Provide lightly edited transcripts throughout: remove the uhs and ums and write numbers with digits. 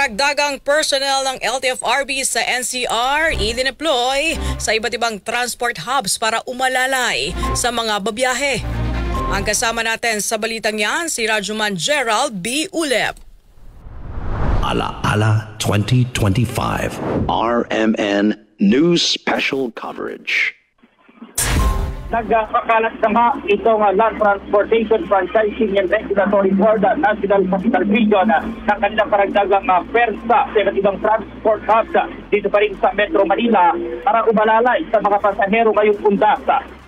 Karagdagang personnel ng LTFRB sa NCR i-deploy sa iba't ibang transport hubs para umalalay sa mga babiyahe. Ang kasama natin sa balitang yan, si Rajuman Gerald B. Ulep. Ala-ala 2025 RMN News Special Coverage. Nagpakalat na itong Land Transportation Franchising and Regulatory Board National Capital Region ng kanilang karagdagang persa sa iba't ibang transport hubs dito pa rin sa Metro Manila para umalalay sa mga pasahero ngayong undas.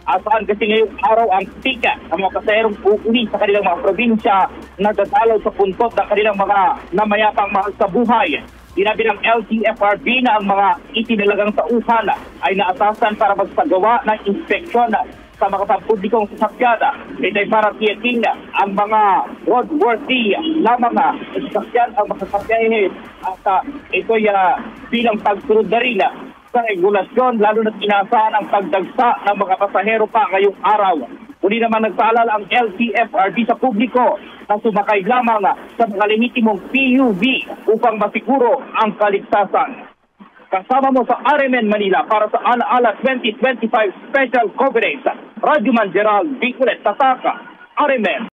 Asahan kasi ngayong araw ang tika ng mga pasaherong uuwi sa kanilang mga probinsya na dadalaw sa puntot ng kanilang mga namayapang mahal sa buhay. Sinabi ng LTFRB na ang mga itinilagang tauhan ay naasasan para magsagawa ng inspeksyon sa mga pampublikong sasakyan. Ito ay para tiyaking ang mga roadworthy lamang na sasakyan ang masasakyahin at ito ay bilang pagsunod na rin sa regulasyon lalo na inaasahan ang pagdagsa ng mga pasahero pa ngayong araw. Uli naman nagpaalala ang LTFRB sa publiko na sumakay lamang sa mga lehitimong PUV upang masiguro ang kaligtasan. Kasama mo sa RMN Manila para sa Ala-Ala 2025 Special Coverage, Rajuman Gerald B. Ulep, Tataka, RMN.